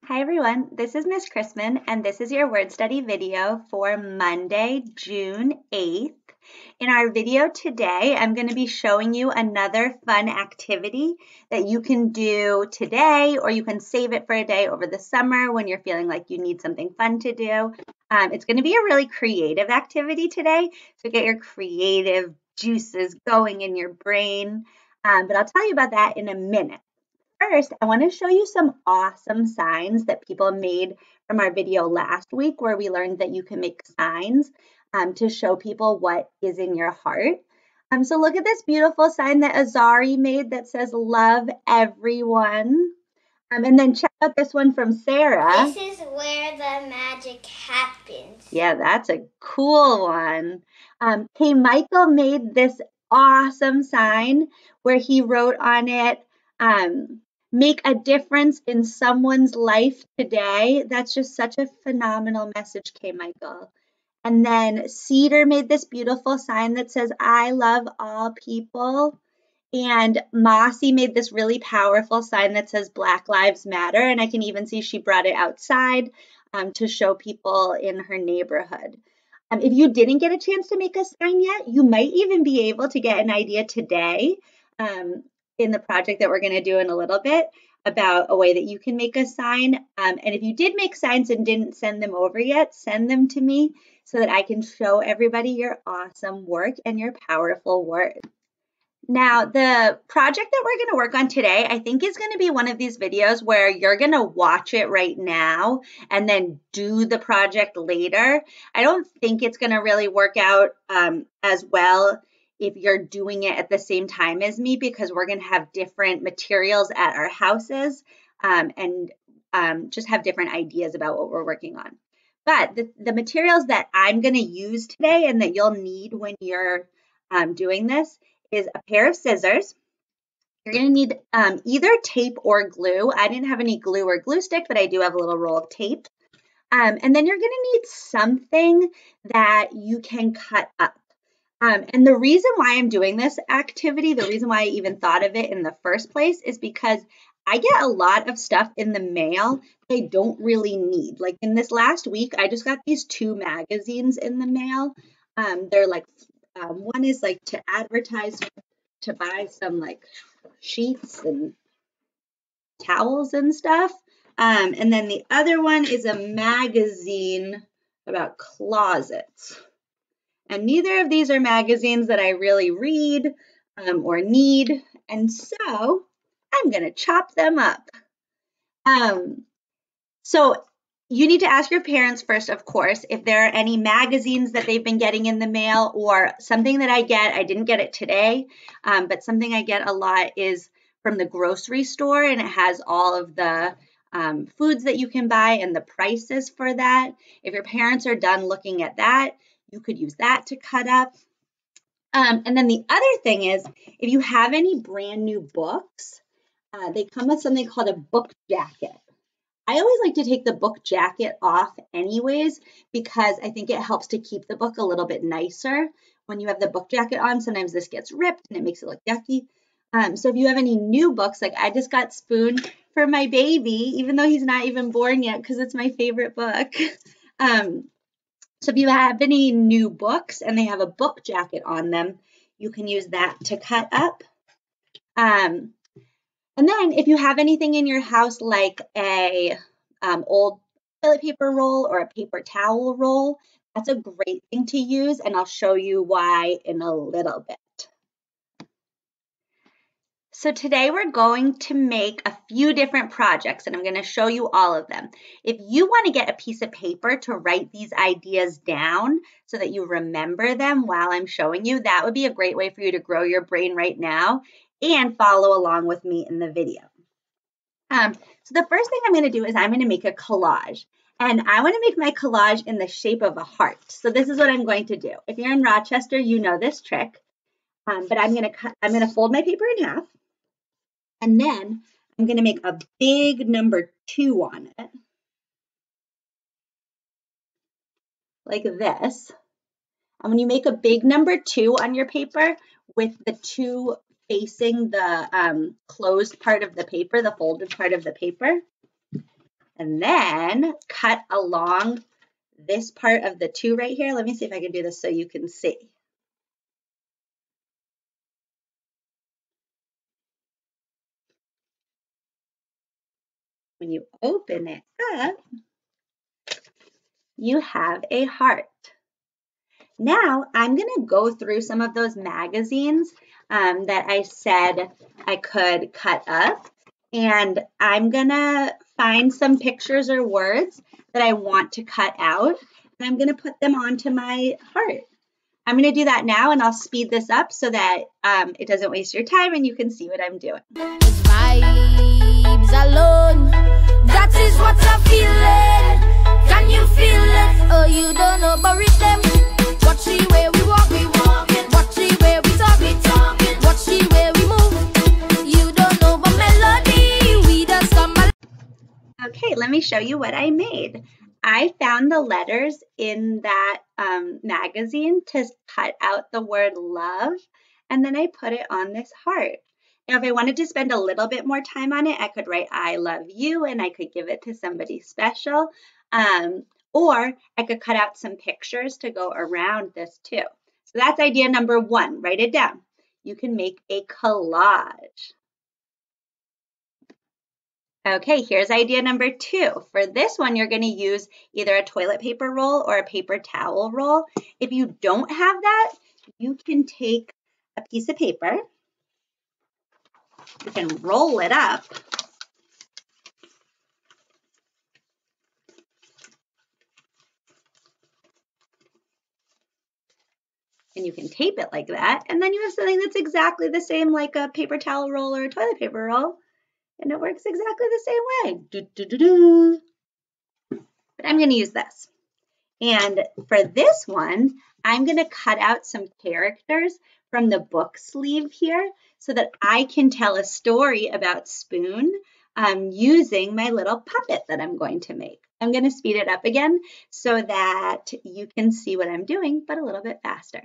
Hi everyone, this is Miss Chrisman and this is your word study video for Monday, June 8th. In our video today, I'm going to be showing you another fun activity that you can do today, or you can save it for a day over the summer when you're feeling like you need something fun to do. It's going to be a really creative activity today, so get your creative juices going in your brain. But I'll tell you about that in a minute. First, I want to show you some awesome signs that people made from our video last week where we learned that you can make signs to show people what is in your heart. So look at this beautiful sign that Azari made that says love everyone. And then check out this one from Sarah. This is where the magic happens. Yeah, that's a cool one. Hey, Michael made this awesome sign where he wrote on it, make a difference in someone's life today. That's just such a phenomenal message, K. Michael. And then Cedar made this beautiful sign that says, I love all people. And Mossy made this really powerful sign that says Black Lives Matter. And I can even see she brought it outside to show people in her neighborhood. If you didn't get a chance to make a sign yet, you might even be able to get an idea today in the project that we're going to do in a little bit about a way that you can make a sign. And if you did make signs and didn't send them over yet, send them to me so that I can show everybody your awesome work and your powerful word. Now, the project that we're going to work on today, I think is going to be one of these videos where you're going to watch it right now and then do the project later. I don't think it's going to really work out as well if you're doing it at the same time as me, because we're going to have different materials at our houses and just have different ideas about what we're working on. But the materials that I'm going to use today and that you'll need when you're doing this is a pair of scissors. You're going to need either tape or glue. I didn't have any glue or glue stick, but I do have a little roll of tape. And then you're going to need something that you can cut up. And the reason why I'm doing this activity, the reason why I even thought of it in the first place is because I get a lot of stuff in the mail that I don't really need. Like in this last week, I just got these 2 magazines in the mail. They're like, one is like to advertise to buy some like sheets and towels and stuff. And then the other one is a magazine about closets. And neither of these are magazines that I really read or need. And so I'm going to chop them up. So you need to ask your parents first, of course, if there are any magazines that they've been getting in the mail, or something that I get. I didn't get it today, but something I get a lot is from the grocery store, and it has all of the foods that you can buy and the prices for that. If your parents are done looking at that, you could use that to cut up. And then the other thing is, if you have any brand new books, they come with something called a book jacket. I always like to take the book jacket off anyways, because I think it helps to keep the book a little bit nicer. When you have the book jacket on, sometimes this gets ripped and it makes it look yucky. So if you have any new books, like I just got Spoon for my baby, even though he's not even born yet, because it's my favorite book. So if you have any new books and they have a book jacket on them, you can use that to cut up. And then if you have anything in your house like a old toilet paper roll or a paper towel roll, that's a great thing to use, and I'll show you why in a little bit. So today we're going to make a few different projects, and I'm going to show you all of them. If you want to get a piece of paper to write these ideas down so that you remember them while I'm showing you, that would be a great way for you to grow your brain right now and follow along with me in the video. So the first thing I'm going to do is I'm going to make a collage. And I want to make my collage in the shape of a heart. So this is what I'm going to do. If you're in Rochester, you know this trick. But I'm going to fold my paper in half. And then I'm going to make a big number 2 on it. Like this. And when you make a big number 2 on your paper with the 2 facing the closed part of the paper, the folded part of the paper, And then cut along this part of the 2 right here. Let me see if I can do this so you can see. When you open it up, you have a heart. Now I'm going to go through some of those magazines that I said I could cut up, and I'm going to find some pictures or words that I want to cut out, and I'm going to put them onto my heart. I'm going to do that now, and I'll speed this up so that it doesn't waste your time and you can see what I'm doing. Vibes alone, that is what I'm feeling. Can you feel it? Oh, you don't know about rhythm. Watch the way we walk, watch the way we talk, watch the way we move. You don't know about melody, we just come. Okay, let me show you what I made. I found the letters in that magazine to cut out the word love, and then I put it on this heart. Now, if I wanted to spend a little bit more time on it, I could write I love you, and I could give it to somebody special. Or I could cut out some pictures to go around this too. So that's idea number 1. Write it down. You can make a collage. Okay, here's idea number 2. For this one, you're going to use either a toilet paper roll or a paper towel roll. If you don't have that, you can take a piece of paper, you can roll it up, and you can tape it like that, and then you have something that's exactly the same like a paper towel roll or a toilet paper roll, and it works exactly the same way. But I'm going to use this. And for this one, I'm going to cut out some characters from the book sleeve here so that I can tell a story about Spoon using my little puppet that I'm going to make. I'm going to speed it up again so that you can see what I'm doing, but a little bit faster.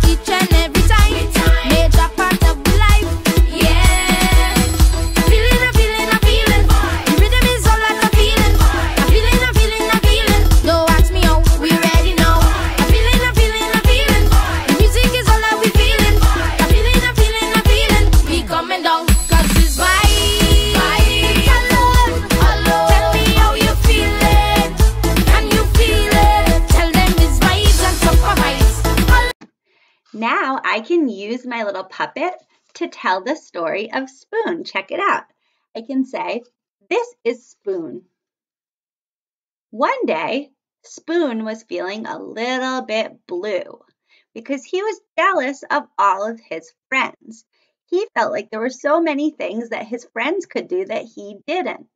Each and every time, major part of life, yeah. A feeling. The rhythm is all like a feeling. A feeling. Don't ask me how, we ready now. A feeling. The music is all that we feeling. A feeling. We coming down, 'cause it's vibes alone. Tell me how you feeling. Can you feel it? Tell them it's vibes and super vibes. Now I can use my little puppet to tell the story of Spoon. Check it out. I can say, this is Spoon. One day, Spoon was feeling a little bit blue because he was jealous of all of his friends. He felt like there were so many things that his friends could do that he didn't.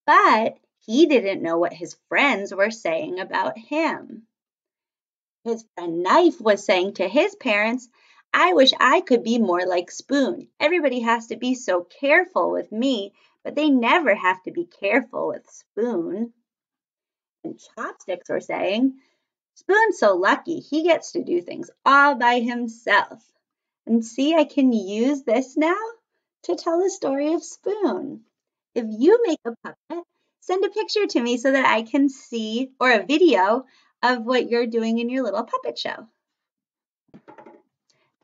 But he didn't know what his friends were saying about him. His friend Knife was saying to his parents, I wish I could be more like Spoon. Everybody has to be so careful with me, but they never have to be careful with Spoon. And Chopsticks were saying, Spoon's so lucky, he gets to do things all by himself. And see, I can use this now to tell the story of Spoon. If you make a puppet, send a picture to me so that I can see, or a video of what you're doing in your little puppet show.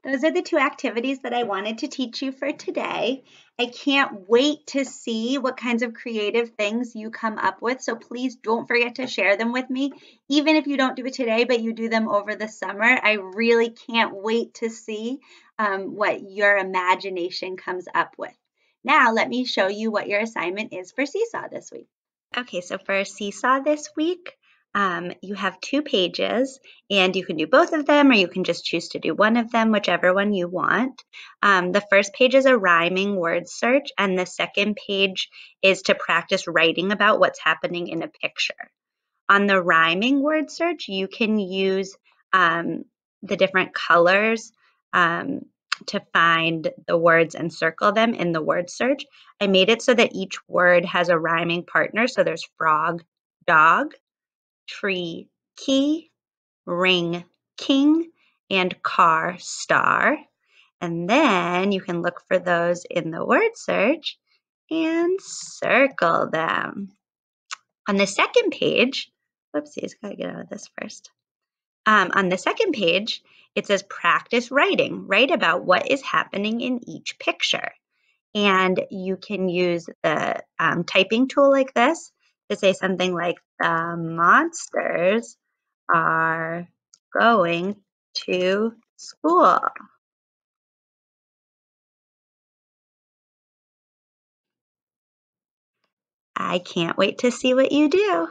Those are the 2 activities that I wanted to teach you for today. I can't wait to see what kinds of creative things you come up with, so please don't forget to share them with me. Even if you don't do it today, but you do them over the summer, I really can't wait to see what your imagination comes up with. Now, let me show you what your assignment is for Seesaw this week. Okay, so for Seesaw this week, you have 2 pages, and you can do both of them, or you can just choose to do one of them, whichever one you want. The first page is a rhyming word search, and the second page is to practice writing about what's happening in a picture. On the rhyming word search, you can use the different colors to find the words and circle them in the word search. I made it so that each word has a rhyming partner. So there's frog, dog, tree, key, ring, king, and car, star. And then you can look for those in the word search and circle them. On the second page, whoopsies, gotta get out of this first. On the second page, it says practice writing. Write about what is happening in each picture. And you can use the typing tool like this to say something like, the monsters are going to school. I can't wait to see what you do.